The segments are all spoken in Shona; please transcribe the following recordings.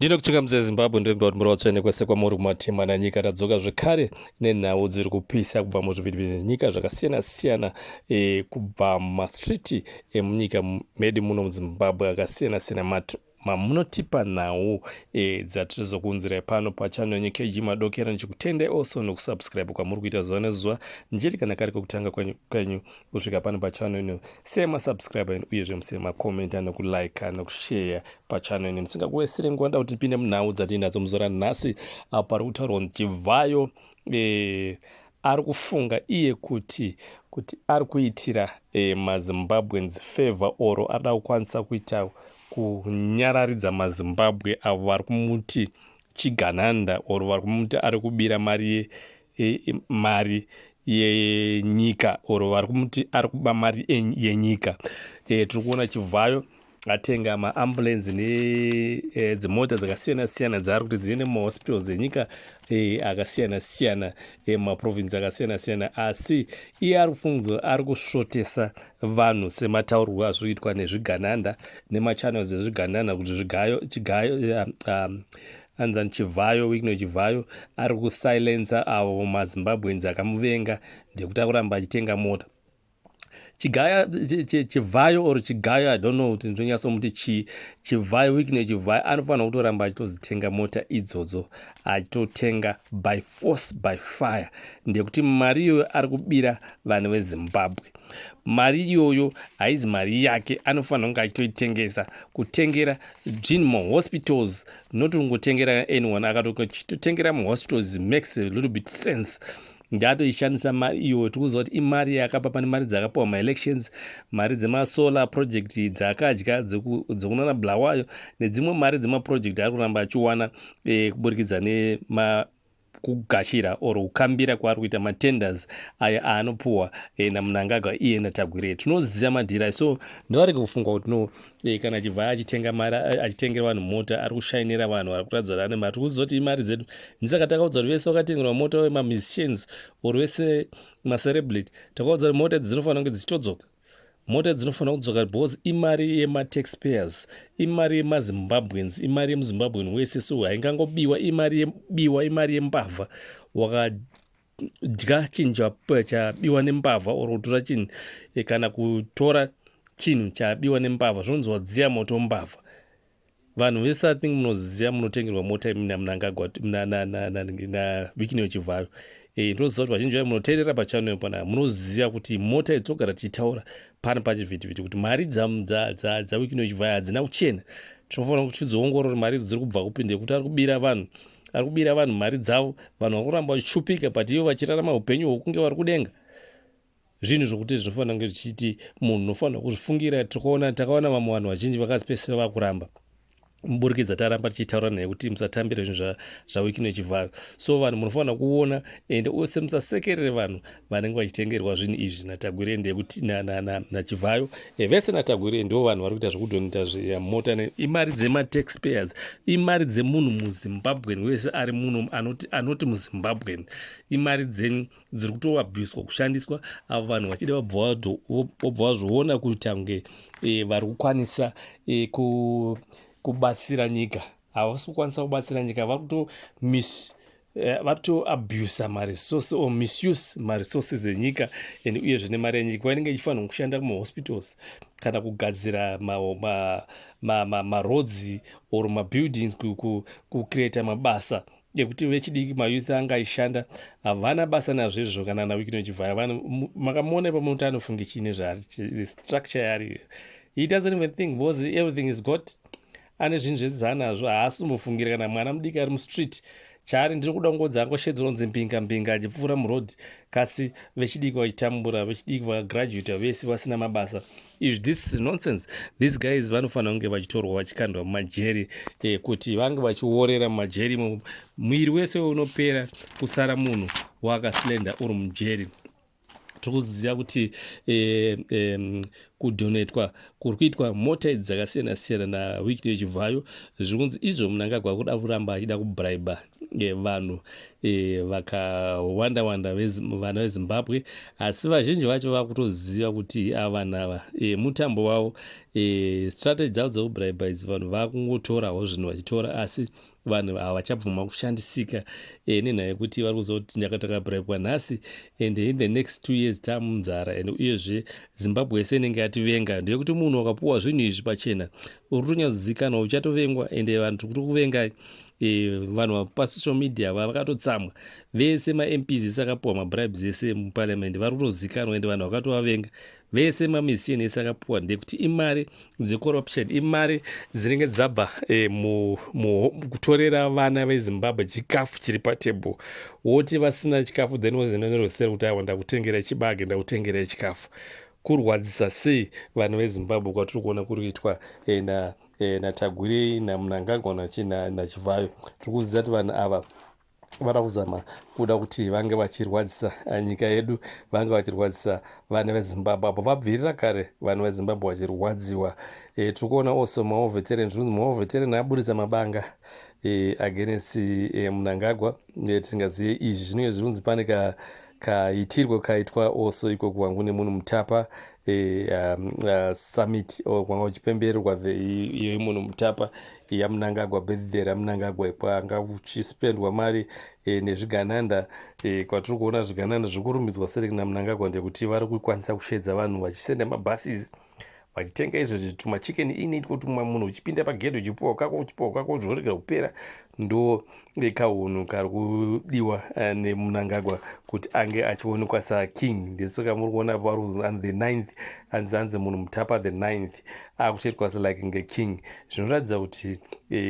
Ndino kuchika muZimbabwe ndemba kuti muratsvene kwese kwamuri kumatima nanyika tadzoka zvekare nenhau dziri kupisa kubva muzvivhiti zvenyika zvakasiyana-siyana kubva mumastriti emunyika medu muno muZimbabwe akasiyana-siyana mamunotipa nhau dzatirizokuunzirai pano pachannel yenyika iji madokero nichikutendai also nokusubscribe kwamuri kuita zuva nezuva njeri kana kari kwekutanga kwenyu kusvika pano pachannel ino sei masubscribe uyezve musei makomenta nokulike nokushare pachannel ino ndisingakuwesere nguva nda kuti tipinde munhau dzatinadzo muzora nhasi apa pari kutaurwa Chivhayo ari kufunga iye kuti ari kuitira maZimbabweans favor oro arida kukwanisa kuita kunyararidza maZimbabwe avo vari kumuti chigananda oro vari kumuti ari kubira mari yenyika oro vari kumuti ari kuba mari yenyika. Tiri kuona Chivhayo atenga maambulenzi nedzimota dzakasiyana-siyana dzaari kuti dziende mumahospitals enyika akasiyana-siyana maprovinsi akasiyana-siyana, asi iye ari kufungidzwa ari kusvotesa vanhu sematauriro azvinoitwa nezvigananda nemachannels ezvigananda kuti anzani Chivhayo Wycliffe Chivhayo ari kusilensa avo maZimbabweans akamuvenga ndekuti akuramba achitenga mota. Chivhayo or Chigayo, I don't know kuti ndinonyatsomuti Chivhayo Wycliffe Chivhayo anofanira kutoramba achitozitenga mota idzodzo achitotenga by force by fire ndekuti mari iyoyo ari kubira vanhu veZimbabwe. Mari iyoyo haizi mari yake, anofanira kunge achitoitengesa kutengera zvinhu muhospitals, not kungotengera anyone. Akatotengera muhospitals makes a little bit sense. Ngatoishandisa mari iyoyo tikuziva kuti imari yakapa pane mari dzakapiwa maelections, mari dzemasolar project dzakadya dzokunana Bulawayo nedzimwe mari dzemaproject ari kuramba achiwana kuburikidza nekugashira or kukambira kwaari kuita matenders aya aanopuwa naMnangagwa iye naTagwire. Tinoziva madhira, so ndoarege kufunga kuti no kana Chivhayo achitenga mari achitengera vanhu mota ari kushainira vanhu vari kuratidza kuti ane mari. Tikuziva kuti imari dzedu ndisaka takaudza kuti vese vakatengerwa mota vemamusicians or vese macelebrity takaudza kuti mota idzi dzinofanira kunge dzichitodzoka. Mota dzinofanira kudzoka because imari yemataxpayers, imari yemaZimbabweans, imari yemuZimbabwean wese, so haingangobiwa imari yebiwa, imari yembavha. Wakadya chinhu chabiwa nembavha or kutora chinhu kana kutora chinhu chabiwa nembavha zvinonzi wadziya moto mbavha. Vanhu vese I think munoziva munotengerwa mota naMnangagwa naWycliffe Chivhayo. Ndinoziva kuti vazhinji vai munoteerera pachannel pana munoziva kuti mota idzogara tichitaura pana pachivhitivhiti kuti mari dzaWycliffe Chivhayo hadzina kuchena. Tinofanira kuti tizoongorora mari idzo dziri kubva kupinde kuti ari kubira vanhu mari dzavo, vanhu vari kuramba vachishupika but ivo vachirarama upenyu hwokunge vari kudenga. Zvinhu zvokuti zvinofanira kunge zvichiti munhu unofanira kuzvifungira. Takaona vamwe vanhu vazhinji vakazipesera vakuramba muburikidza taramba tichitaura naye kuti musatambira zvinhu zvaWycliffe Chivhayo. So vanhu munofanira kuona ende ose musasekerere vanhu vanenge vachitengerwa zvinhu izvi naTagwire ndekuti naChivhayo vese naTagwire ndivo vanhu vari kuita zvekudhonita zvemota. Imari dzemataxpayers, imari dzemunhu muZimbabwean wese ari muno anoti muZimbabwean. Imari dzenyu dziri kutoabhuswa kushandiswa avo vanhu vachida vobva vazviona kuita kunge vari kukwanisa kubatsira nyika. Havasi kukwanisa kubatsira nyika, vari kutoabhusa maresources or misuse maresources enyika uyezve nemari yenyika inenge ichifanira kushanda kumahospitals kana kugadzira maroads or mabuildings, kucreata mabasa ekuti vechidiki mayouth anga aishanda. Havana basa nazvezvo kana naWycliffe Chivhayo. Makamuona pamuti anofunga chine zvaari structure yari. He doesn't even think because everything is got. Ane zvinhu zvese anazvo, haasi kumbofungira kana mwana mudiki ari mustreet chaari ndiri kuda kungodzi angoshedzera kunzi mbinga achipfuura murodhi, kasi vechidiki vachitambura, vechidiki vakagraduata vese vasina mabasa. Izvi this is nonsense. These guys vanofanira kunge vachitorwa vachikandwa mumajeri kuti vange vachiorera mumajeri. Mwiri wese unopera kusara munhu wakaslender uri mujeri. Tikuziva kuti kudhonetwa kuri kuitwa mota idzi dzakasiyana-siyana naWycliffe Chivhayo zviri kunzi izvo Mnangagwa kuda kuramba achida kubraiba vanhu vakawanda vana veZimbabwe, asi vazhinji vacho vakutoziva kuti ava vanhu ava mutambo wavo strategy dzavo dzekubraiba idzi vanhu vakungotorawo zvinhu vachitora, asi vanhu havachabvuma kushandisika nenhaya yekuti vari kuziva kuti takabhuraibwa nhasi and in the next 2 years tamunzara, and uyezve Zimbabwe yese inenge yativenga. Ndeyekuti munhu wakapuwa zvinhu izvi pachena uri kunyatsozivikanwa uchatovengwa, ende vanhu tiri kuvenga vanhu pasocial media vakatotsamwa vese ma-MPs akapuwa mabribes ese muparliament vari kutozivikanwa, ende vanhu vakatovavenga vese mamisiyeni ese akapuwa. Ndekuti imari dzecorruption, imari dzinenge dzabva kutorera vana veZimbabwe chikafu chiri patebhuru. Woti vasina chikafu then wozinonerosera kuti awa ndakutengera chibage, ndakutengera chikafu. Kurwadzisa sei vanhu veZimbabwe kwatiri kuona kuri kuitwa naTagure naMnangagwa naChivayo. Tiri kuziva kuti vanhu ava vara kuzama kuda kuti vange vachirwadzisa nyika yedu, vange vachirwadzisa vana veZimbabwe. Apo vabvirira kare vanhu veZimbabwe vachirwadziwa. Tiri kuona also mawo veteran, zvinonzi mawo veteran aburitsa mabanga against Mnangagwa. Tisingazive izvi zvinenge zvinonzi pane kaitirwe kaitwa also iko kwangu nemunhu Mutapa summit kwanga kuchipembererwa iyo munhu Mutapa yaMnangagwa, birthday raMnangagwa, kwanga kuchispendwa mari nezvigananda. Kwatiri kuona zvigananda zviri kurumbidzwa seri naMnangagwa ndekuti vari kukwanisa kushedza vanhu vachisenda mabhasis vachitenga izvo tumachikeni init kuti mumwe munhu uchipinda pagedhi uchipuwa kako zvorega kupera. Ndo kaunhu kari kudiwa neMnangagwa kuti ange achionekwa saking. Ndesoka muri kuona paruzi on the 9th anzi munhu Mutapa the 9th akutoitwa like ngeking. Zvinoratidza kuti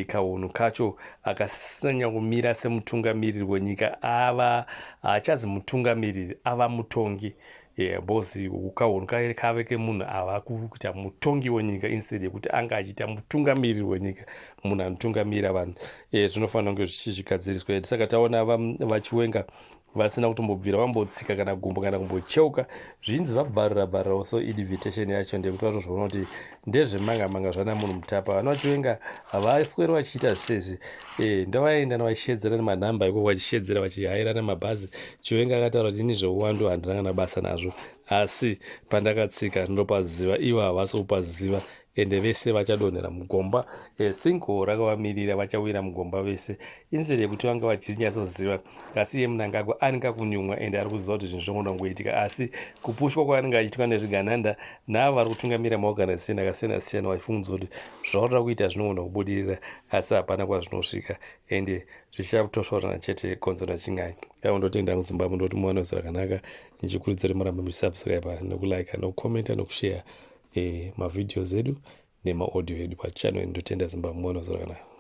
kaunhu kacho akasanya kumira semutungamiriri wenyika haachazi mutungamiriri, ava mutongi. Bosi kaunhu kave kemunhu ava kuita mutongi wenyika instead yekuti anga achiita mutungamiriri wenyika, munhu anotungamirira vanhu. Zvinofanira kunge zvichigadziriswa. Saka taona vachiwenga vasina kutombobvira vambotsika kana gumbo kana kumbocheuka, zvinzi vabvarira so invitation yacho. Ndekuti vatozvoona kuti ndezvemanga zvana munhu Mutapa. Vana vachiwenga havasweri vachiita zvisezvi. Ndavaenda navachishedzera nemanhamba iko vachishedzera vachihairana mabhazi. Chiwenga akataura kuti ini zveuwandu handina kana basa nazvo, asi pandakatsika ndopaziva, ivo havasi kupaziva, ende vese vachadonhera mugomba. Single rakavamirira vachawira mugomba vese, instead yekuti vanga vachinyatsoziva. Asi iye Mnangagwa anenge kunyumwa ende ari kuziva kuti zvinhu zvinogona kungoitika, asi kupushwa kwaanenge achiitwa nezvigananda naavo vari kutungamira maorganization akasiyana-siyana vachifungidzwa kuti zvaurira kuita zvinogona kubudirira, asi hapana kwazvinosvika, ende zvichatoshorana chete konzo nachingai. Ndotenda muZimbabwe ndoti muwane zvakanaka. Ndichikurudzira murambe muchisubscribe nokulike nokukomenta nokushare mavidhios edu nemaaudio edu pachannel. Ndotenda Zimbabwe muwane zvakanaka.